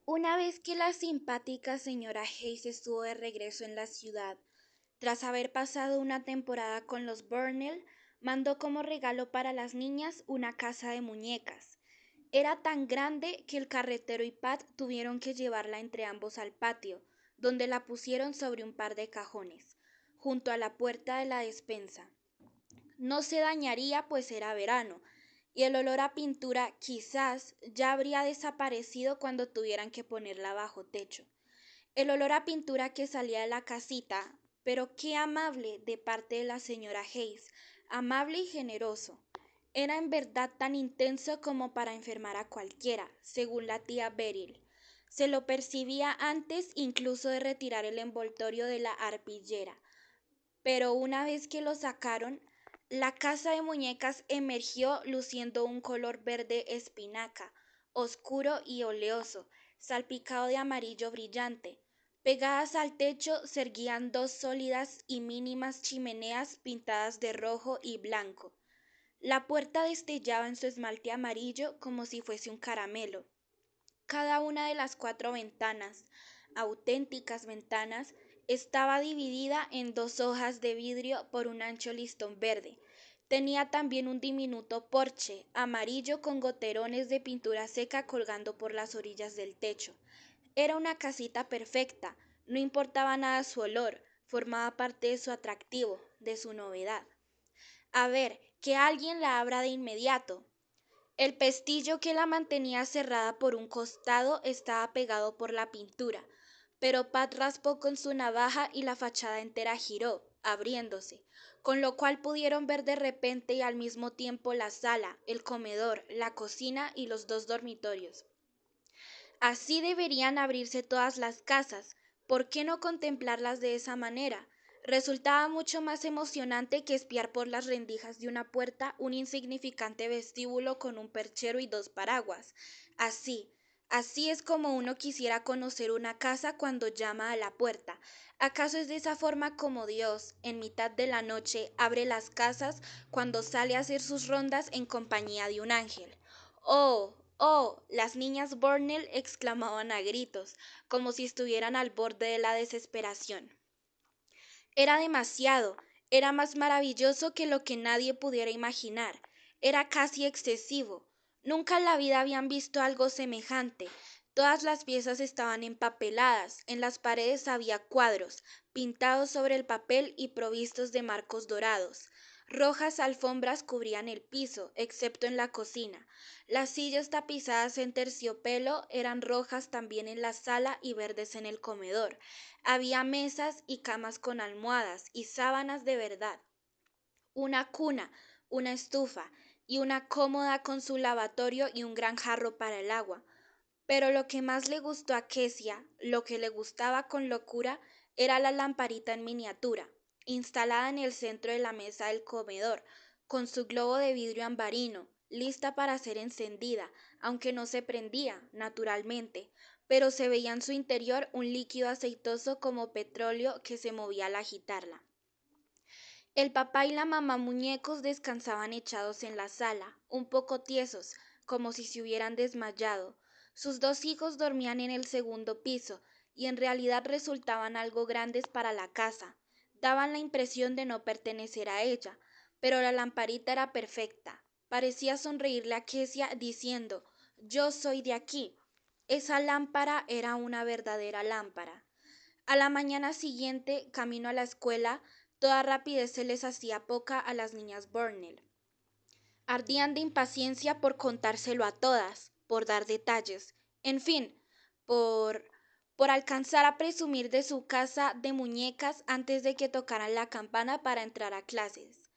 Una vez que la simpática señora Hayes estuvo de regreso en la ciudad, tras haber pasado una temporada con los Burnell, mandó como regalo para las niñas una casa de muñecas. Era tan grande que el carretero y Pat tuvieron que llevarla entre ambos al patio, donde la pusieron sobre un par de cajones, junto a la puerta de la despensa. No se dañaría pues era verano, y el olor a pintura quizás ya habría desaparecido cuando tuvieran que ponerla bajo techo. El olor a pintura que salía de la casita, pero qué amable de parte de la señora Hayes, amable y generoso. Era en verdad tan intenso como para enfermar a cualquiera, según la tía Beryl. Se lo percibía antes incluso de retirar el envoltorio de la arpillera, pero una vez que lo sacaron, la casa de muñecas emergió luciendo un color verde espinaca, oscuro y oleoso, salpicado de amarillo brillante. Pegadas al techo se erguían dos sólidas y mínimas chimeneas pintadas de rojo y blanco. La puerta destellaba en su esmalte amarillo como si fuese un caramelo. Cada una de las cuatro ventanas, auténticas ventanas, estaba dividida en dos hojas de vidrio por un ancho listón verde. Tenía también un diminuto porche, amarillo con goterones de pintura seca colgando por las orillas del techo. Era una casita perfecta, no importaba nada su olor, formaba parte de su atractivo, de su novedad. A ver, que alguien la abra de inmediato. El pestillo que la mantenía cerrada por un costado estaba pegado por la pintura, pero Pat raspó con su navaja y la fachada entera giró, abriéndose, con lo cual pudieron ver de repente y al mismo tiempo la sala, el comedor, la cocina y los dos dormitorios. Así deberían abrirse todas las casas. ¿Por qué no contemplarlas de esa manera? Resultaba mucho más emocionante que espiar por las rendijas de una puerta un insignificante vestíbulo con un perchero y dos paraguas. Así es como uno quisiera conocer una casa cuando llama a la puerta. ¿Acaso es de esa forma como Dios, en mitad de la noche, abre las casas cuando sale a hacer sus rondas en compañía de un ángel? Oh, oh, las niñas Burnell exclamaban a gritos, como si estuvieran al borde de la desesperación. Era demasiado, era más maravilloso que lo que nadie pudiera imaginar, era casi excesivo. Nunca en la vida habían visto algo semejante. Todas las piezas estaban empapeladas, en las paredes había cuadros, pintados sobre el papel y provistos de marcos dorados. Rojas alfombras cubrían el piso, excepto en la cocina. Las sillas tapizadas en terciopelo eran rojas también en la sala y verdes en el comedor. Había mesas y camas con almohadas y sábanas de verdad, una cuna, una estufa y una cómoda con su lavatorio y un gran jarro para el agua. Pero lo que más le gustó a Kesia, lo que le gustaba con locura, era la lamparita en miniatura, instalada en el centro de la mesa del comedor, con su globo de vidrio ambarino, lista para ser encendida, aunque no se prendía, naturalmente, pero se veía en su interior un líquido aceitoso como petróleo que se movía al agitarla. El papá y la mamá muñecos descansaban echados en la sala, un poco tiesos, como si se hubieran desmayado. Sus dos hijos dormían en el segundo piso, y en realidad resultaban algo grandes para la casa. Daban la impresión de no pertenecer a ella, pero la lamparita era perfecta. Parecía sonreírle a Kesia diciendo, yo soy de aquí. Esa lámpara era una verdadera lámpara. A la mañana siguiente, camino a la escuela, toda rapidez se les hacía poca a las niñas Burnell. Ardían de impaciencia por contárselo a todas, por dar detalles, en fin, por por alcanzar a presumir de su casa de muñecas antes de que tocaran la campana para entrar a clases.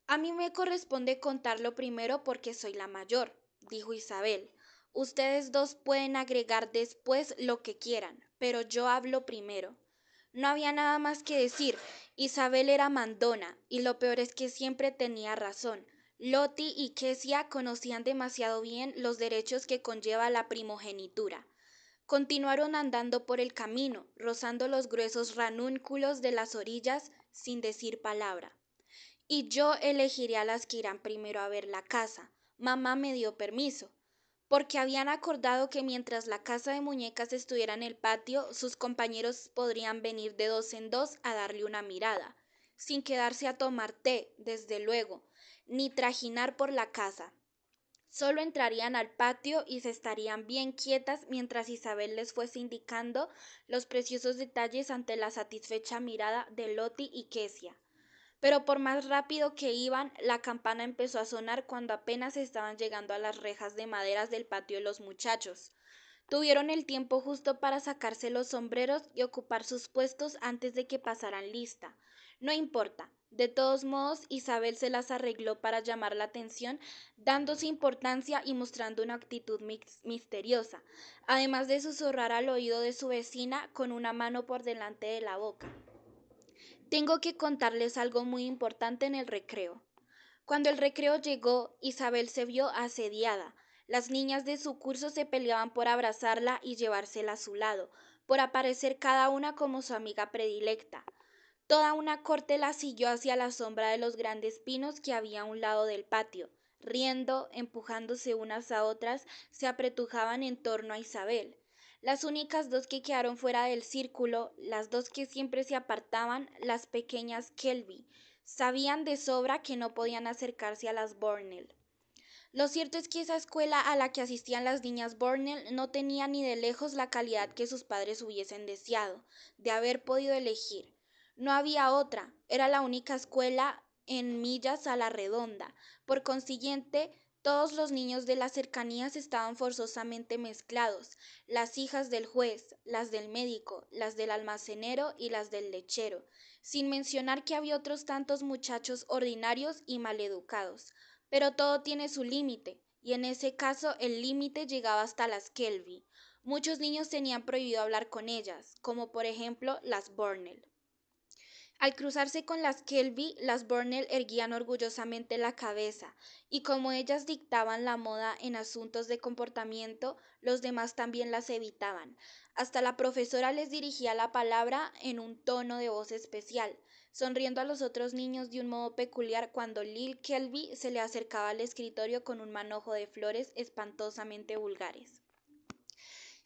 A mí me corresponde contarlo primero porque soy la mayor, dijo Isabel. Ustedes dos pueden agregar después lo que quieran, pero yo hablo primero. No había nada más que decir. Isabel era mandona, y lo peor es que siempre tenía razón. Lottie y Kesia conocían demasiado bien los derechos que conlleva la primogenitura. Continuaron andando por el camino, rozando los gruesos ranúnculos de las orillas sin decir palabra. Y yo elegiré a las que irán primero a ver la casa. Mamá me dio permiso. porque habían acordado que mientras la casa de muñecas estuviera en el patio, sus compañeros podrían venir de dos en dos a darle una mirada, sin quedarse a tomar té, desde luego, ni trajinar por la casa. Solo entrarían al patio y se estarían bien quietas mientras Isabel les fuese indicando los preciosos detalles ante la satisfecha mirada de Loti y Kesia. Pero por más rápido que iban, la campana empezó a sonar cuando apenas estaban llegando a las rejas de maderas del patio de los muchachos. Tuvieron el tiempo justo para sacarse los sombreros y ocupar sus puestos antes de que pasaran lista. No importa. De todos modos, Isabel se las arregló para llamar la atención, dándose importancia y mostrando una actitud misteriosa, además de susurrar al oído de su vecina con una mano por delante de la boca. Tengo que contarles algo muy importante en el recreo. Cuando el recreo llegó, Isabel se vio asediada. Las niñas de su curso se peleaban por abrazarla y llevársela a su lado, por aparecer cada una como su amiga predilecta. Toda una corte la siguió hacia la sombra de los grandes pinos que había a un lado del patio. Riendo, empujándose unas a otras, se apretujaban en torno a Isabel. Las únicas dos que quedaron fuera del círculo, las dos que siempre se apartaban, las pequeñas Kelby, sabían de sobra que no podían acercarse a las Burnell. Lo cierto es que esa escuela a la que asistían las niñas Burnell no tenía ni de lejos la calidad que sus padres hubiesen deseado, de haber podido elegir. No había otra, era la única escuela en millas a la redonda. Por consiguiente, todos los niños de las cercanías estaban forzosamente mezclados, las hijas del juez, las del médico, las del almacenero y las del lechero, sin mencionar que había otros tantos muchachos ordinarios y maleducados. Pero todo tiene su límite, y en ese caso el límite llegaba hasta las Kelvy. Muchos niños tenían prohibido hablar con ellas, como por ejemplo las Burnell. Al cruzarse con las Kelvy, las Burnell erguían orgullosamente la cabeza, y como ellas dictaban la moda en asuntos de comportamiento, los demás también las evitaban. Hasta la profesora les dirigía la palabra en un tono de voz especial, sonriendo a los otros niños de un modo peculiar cuando Lil Kelvy se le acercaba al escritorio con un manojo de flores espantosamente vulgares.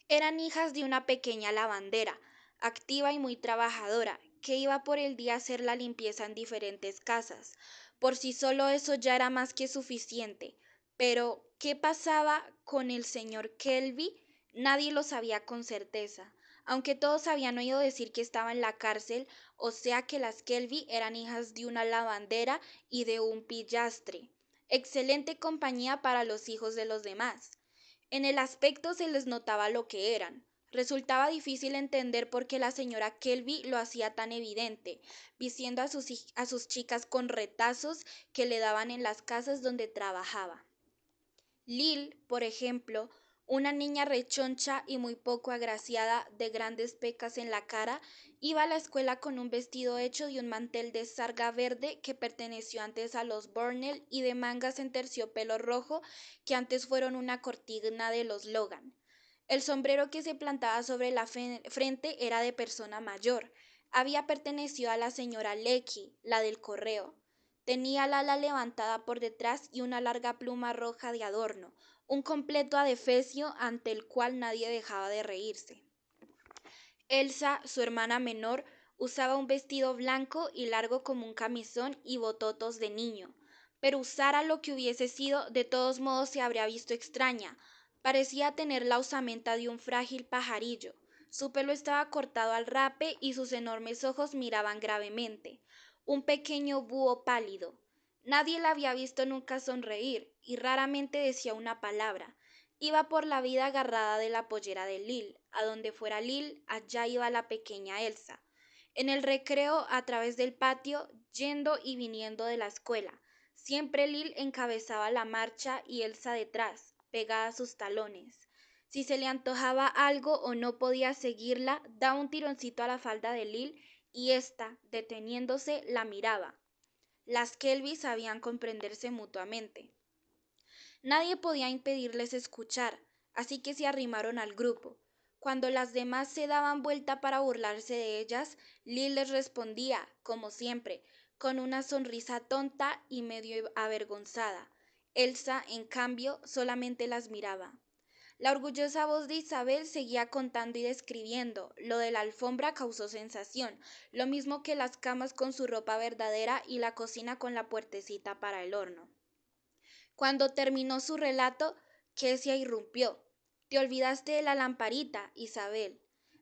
Eran hijas de una pequeña lavandera, activa y muy trabajadora, que iba por el día a hacer la limpieza en diferentes casas. Por sí solo eso ya era más que suficiente. Pero, ¿qué pasaba con el señor Kelvy? Nadie lo sabía con certeza, aunque todos habían oído decir que estaba en la cárcel, o sea que las Kelvy eran hijas de una lavandera y de un pillastre. Excelente compañía para los hijos de los demás. En el aspecto se les notaba lo que eran. Resultaba difícil entender por qué la señora Kelvy lo hacía tan evidente, vistiendo a sus chicas con retazos que le daban en las casas donde trabajaba. Lil, por ejemplo, una niña rechoncha y muy poco agraciada, de grandes pecas en la cara, iba a la escuela con un vestido hecho de un mantel de sarga verde que perteneció antes a los Burnell y de mangas en terciopelo rojo que antes fueron una cortina de los Logan. El sombrero que se plantaba sobre la frente era de persona mayor. Había pertenecido a la señora Lecky, la del correo. Tenía el ala levantada por detrás y una larga pluma roja de adorno, un completo adefesio ante el cual nadie dejaba de reírse. Elsa, su hermana menor, usaba un vestido blanco y largo como un camisón y bototos de niño, pero usara lo que hubiese sido, de todos modos se habría visto extraña. Parecía tener la osamenta de un frágil pajarillo. Su pelo estaba cortado al rape y sus enormes ojos miraban gravemente. Un pequeño búho pálido. Nadie la había visto nunca sonreír y raramente decía una palabra. Iba por la vida agarrada de la pollera de Lil. A donde fuera Lil, allá iba la pequeña Elsa. En el recreo, a través del patio, yendo y viniendo de la escuela. Siempre Lil encabezaba la marcha y Elsa detrás, pegada a sus talones. Si se le antojaba algo o no podía seguirla, daba un tironcito a la falda de Lil y ésta, deteniéndose, la miraba. Las Kelby sabían comprenderse mutuamente. Nadie podía impedirles escuchar, así que se arrimaron al grupo. Cuando las demás se daban vuelta para burlarse de ellas, Lil les respondía, como siempre, con una sonrisa tonta y medio avergonzada. Elsa, en cambio, solamente las miraba. La orgullosa voz de Isabel seguía contando y describiendo. Lo de la alfombra causó sensación, lo mismo que las camas con su ropa verdadera y la cocina con la puertecita para el horno. Cuando terminó su relato, Kesia irrumpió. Te olvidaste de la lamparita, Isabel.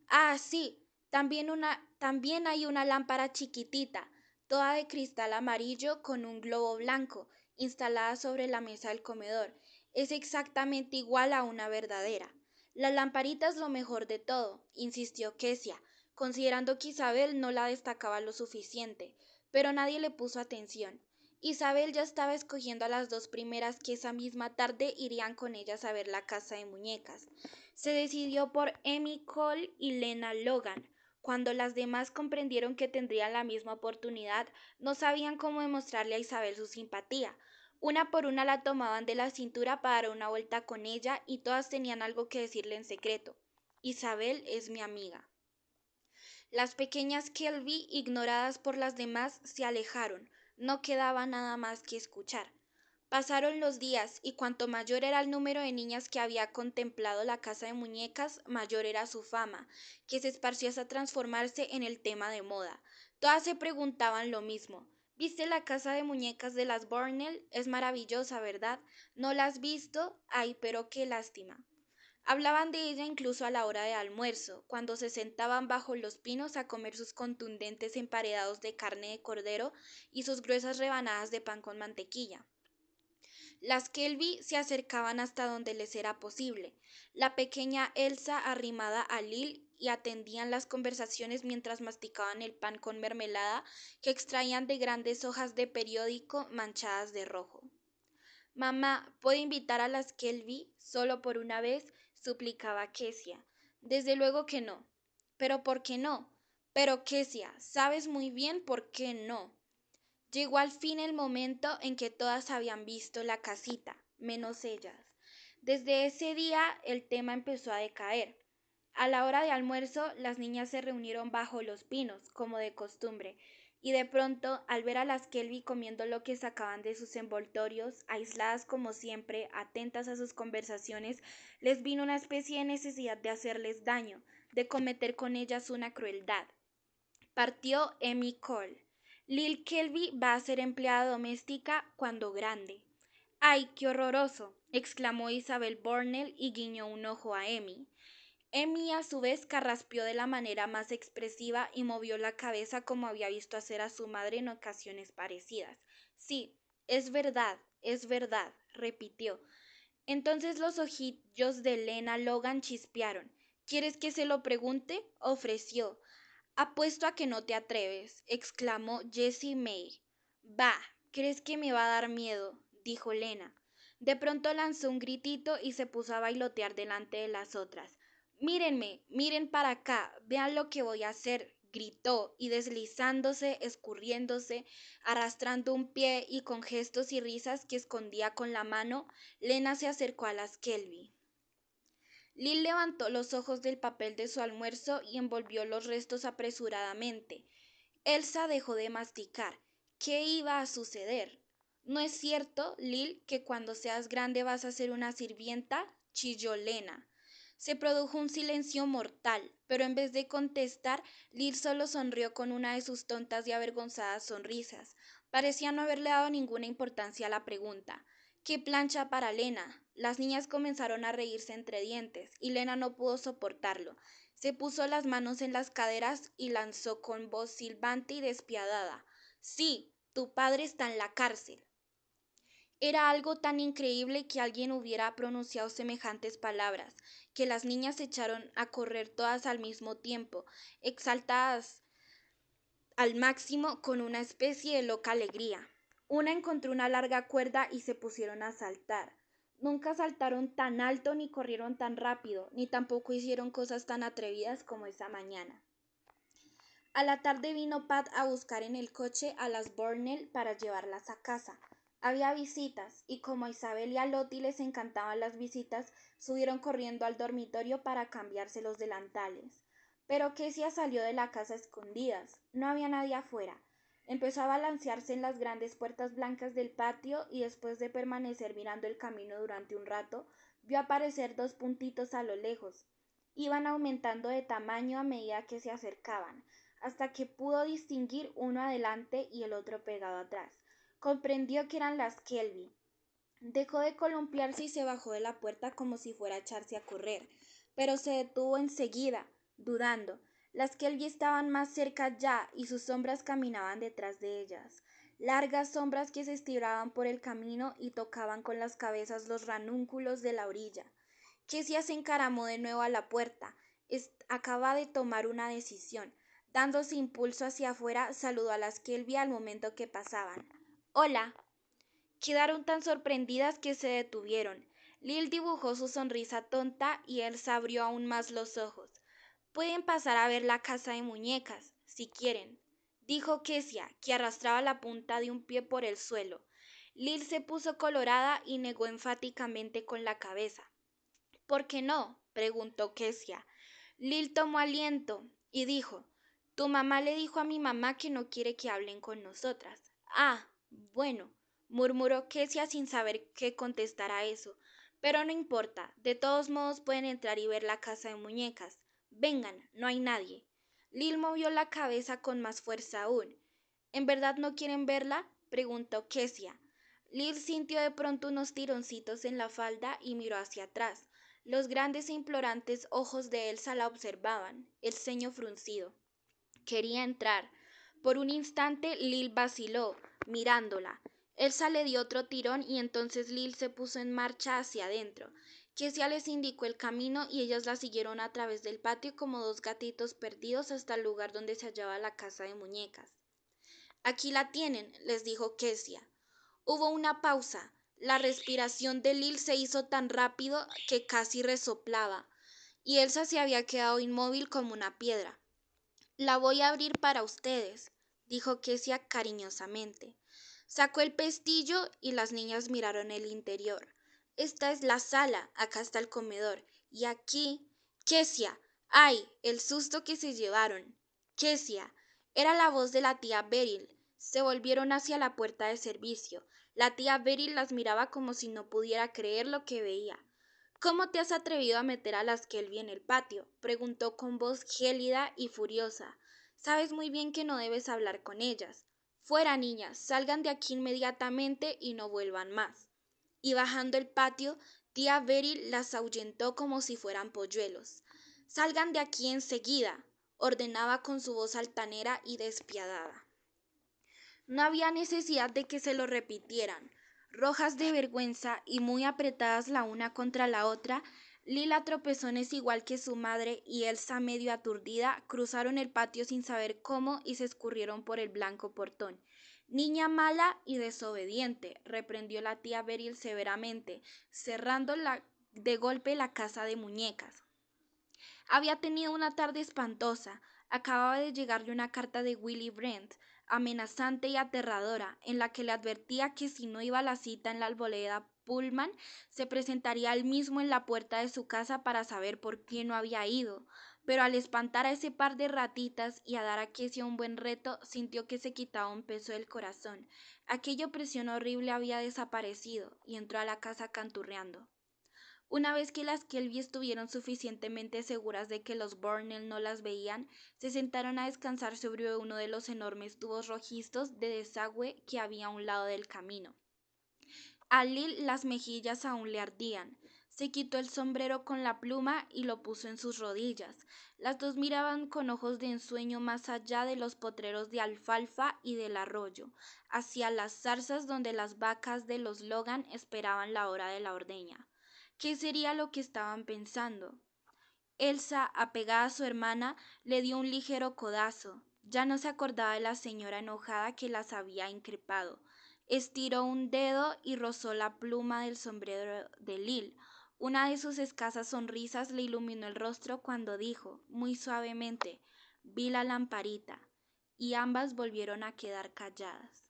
Ah, sí, también hay una lámpara chiquitita, toda de cristal amarillo con un globo blanco, instalada sobre la mesa del comedor. Es exactamente igual a una verdadera. La lamparita es lo mejor de todo, insistió Kesia, considerando que Isabel no la destacaba lo suficiente, pero nadie le puso atención. Isabel ya estaba escogiendo a las dos primeras que esa misma tarde irían con ellas a ver la casa de muñecas. Se decidió por Emmy Cole y Lena Logan. Cuando las demás comprendieron que tendrían la misma oportunidad, no sabían cómo demostrarle a Isabel su simpatía. Una por una la tomaban de la cintura para dar una vuelta con ella y todas tenían algo que decirle en secreto. Isabel es mi amiga. Las pequeñas Kelby, ignoradas por las demás, se alejaron. No quedaba nada más que escuchar. Pasaron los días, y cuanto mayor era el número de niñas que había contemplado la casa de muñecas, mayor era su fama, que se esparció hasta transformarse en el tema de moda. Todas se preguntaban lo mismo. ¿Viste la casa de muñecas de las Burnell? Es maravillosa, ¿verdad? ¿No la has visto? Ay, pero qué lástima. Hablaban de ella incluso a la hora de almuerzo, cuando se sentaban bajo los pinos a comer sus contundentes emparedados de carne de cordero y sus gruesas rebanadas de pan con mantequilla. Las Kelby se acercaban hasta donde les era posible, la pequeña Elsa arrimada a Lil y atendían las conversaciones mientras masticaban el pan con mermelada que extraían de grandes hojas de periódico manchadas de rojo. Mamá, ¿puedo invitar a las Kelby solo por una vez? Suplicaba Kesia. Desde luego que no. ¿Pero por qué no? Pero Kesia, sabes muy bien por qué no. Llegó al fin el momento en que todas habían visto la casita, menos ellas. Desde ese día el tema empezó a decaer. A la hora de almuerzo, las niñas se reunieron bajo los pinos, como de costumbre, y de pronto, al ver a las Kelby comiendo lo que sacaban de sus envoltorios, aisladas como siempre, atentas a sus conversaciones, les vino una especie de necesidad de hacerles daño, de cometer con ellas una crueldad. Partió Emmy Cole. Lil Kelby va a ser empleada doméstica cuando grande. ¡Ay, qué horroroso! Exclamó Isabel Burnell y guiñó un ojo a Emmy. Emmy a su vez carraspeó de la manera más expresiva y movió la cabeza como había visto hacer a su madre en ocasiones parecidas. Sí, es verdad, repitió. Entonces los ojillos de Lena Logan chispearon. ¿Quieres que se lo pregunte? Ofreció. Apuesto a que no te atreves, exclamó Jessie May. Bah, ¿crees que me va a dar miedo? Dijo Lena. De pronto lanzó un gritito y se puso a bailotear delante de las otras. Mírenme, miren para acá, vean lo que voy a hacer, gritó, y deslizándose, escurriéndose, arrastrando un pie y con gestos y risas que escondía con la mano, Lena se acercó a las Kelby. Lil levantó los ojos del papel de su almuerzo y envolvió los restos apresuradamente. Elsa dejó de masticar. ¿Qué iba a suceder? ¿No es cierto, Lil, que cuando seas grande vas a ser una sirvienta? Chilló Lena. Se produjo un silencio mortal, pero en vez de contestar, Lil solo sonrió con una de sus tontas y avergonzadas sonrisas. Parecía no haberle dado ninguna importancia a la pregunta. ¡Qué plancha para Lena! Las niñas comenzaron a reírse entre dientes, y Lena no pudo soportarlo. Se puso las manos en las caderas y lanzó con voz silbante y despiadada. Sí, tu padre está en la cárcel. Era algo tan increíble que alguien hubiera pronunciado semejantes palabras, que las niñas se echaron a correr todas al mismo tiempo, exaltadas al máximo con una especie de loca alegría. Una encontró una larga cuerda y se pusieron a saltar. Nunca saltaron tan alto ni corrieron tan rápido, ni tampoco hicieron cosas tan atrevidas como esa mañana. A la tarde vino Pat a buscar en el coche a las Burnell para llevarlas a casa. Había visitas, y como a Isabel y a Lottie les encantaban las visitas, subieron corriendo al dormitorio para cambiarse los delantales. Pero Kesia salió de la casa a escondidas. No había nadie afuera. Empezó a balancearse en las grandes puertas blancas del patio y después de permanecer mirando el camino durante un rato, vio aparecer dos puntitos a lo lejos. Iban aumentando de tamaño a medida que se acercaban, hasta que pudo distinguir uno adelante y el otro pegado atrás. Comprendió que eran las Kelvy. Dejó de columpiarse y se bajó de la puerta como si fuera a echarse a correr, pero se detuvo enseguida, dudando. Las Kelvy estaban más cerca ya y sus sombras caminaban detrás de ellas, largas sombras que se estiraban por el camino y tocaban con las cabezas los ranúnculos de la orilla. Kesia se encaramó de nuevo a la puerta. Acaba de tomar una decisión. Dándose impulso hacia afuera, saludó a las Kelvy al momento que pasaban. Hola. Quedaron tan sorprendidas que se detuvieron. Lil dibujó su sonrisa tonta y Elsa abrió aún más los ojos. Pueden pasar a ver la casa de muñecas, si quieren, dijo Kesia, que arrastraba la punta de un pie por el suelo. Lil se puso colorada y negó enfáticamente con la cabeza. ¿Por qué no?, preguntó Kesia. Lil tomó aliento y dijo, tu mamá le dijo a mi mamá que no quiere que hablen con nosotras. Ah, bueno, murmuró Kesia sin saber qué contestar a eso. Pero no importa, de todos modos pueden entrar y ver la casa de muñecas. Vengan, no hay nadie. Lil movió la cabeza con más fuerza aún. ¿En verdad no quieren verla?, preguntó Kesia. Lil sintió de pronto unos tironcitos en la falda y miró hacia atrás. Los grandes e implorantes ojos de Elsa la observaban, el ceño fruncido. Quería entrar. Por un instante Lil vaciló, mirándola. Elsa le dio otro tirón y entonces Lil se puso en marcha hacia adentro. Kesia les indicó el camino y ellas la siguieron a través del patio como dos gatitos perdidos hasta el lugar donde se hallaba la casa de muñecas. Aquí la tienen, les dijo Kesia. Hubo una pausa. La respiración de Lil se hizo tan rápido que casi resoplaba, y Elsa se había quedado inmóvil como una piedra. La voy a abrir para ustedes, dijo Kesia cariñosamente. Sacó el pestillo y las niñas miraron el interior. Esta es la sala, acá está el comedor, y aquí... Kesia, ¡ay! El susto que se llevaron. Kesia, era la voz de la tía Beryl. Se volvieron hacia la puerta de servicio. La tía Beryl las miraba como si no pudiera creer lo que veía. ¿Cómo te has atrevido a meter a las Kelvy en el patio?, preguntó con voz gélida y furiosa. Sabes muy bien que no debes hablar con ellas. Fuera, niñas, salgan de aquí inmediatamente y no vuelvan más. Y bajando el patio, tía Beryl las ahuyentó como si fueran polluelos. Salgan de aquí enseguida, ordenaba con su voz altanera y despiadada. No había necesidad de que se lo repitieran. Rojas de vergüenza y muy apretadas la una contra la otra, Lila tropezones igual que su madre y Elsa medio aturdida cruzaron el patio sin saber cómo y se escurrieron por el blanco portón. Niña mala y desobediente, reprendió la tía Beryl severamente, cerrando de golpe la casa de muñecas. Había tenido una tarde espantosa. Acababa de llegarle una carta de Willy Brent, amenazante y aterradora, en la que le advertía que si no iba a la cita en la arboleda Pullman, se presentaría él mismo en la puerta de su casa para saber por qué no había ido. Pero al espantar a ese par de ratitas y a dar a Kesia un buen reto, sintió que se quitaba un peso del corazón. Aquella opresión horrible había desaparecido y entró a la casa canturreando. Una vez que las Kelvy estuvieron suficientemente seguras de que los Burnell no las veían, se sentaron a descansar sobre uno de los enormes tubos rojizos de desagüe que había a un lado del camino. A Lil las mejillas aún le ardían. Se quitó el sombrero con la pluma y lo puso en sus rodillas. Las dos miraban con ojos de ensueño más allá de los potreros de alfalfa y del arroyo, hacia las zarzas donde las vacas de los Logan esperaban la hora de la ordeña. ¿Qué sería lo que estaban pensando? Elsa, apegada a su hermana, le dio un ligero codazo. Ya no se acordaba de la señora enojada que las había increpado. Estiró un dedo y rozó la pluma del sombrero de Lil. Una de sus escasas sonrisas le iluminó el rostro cuando dijo, muy suavemente, vi la lamparita, y ambas volvieron a quedar calladas.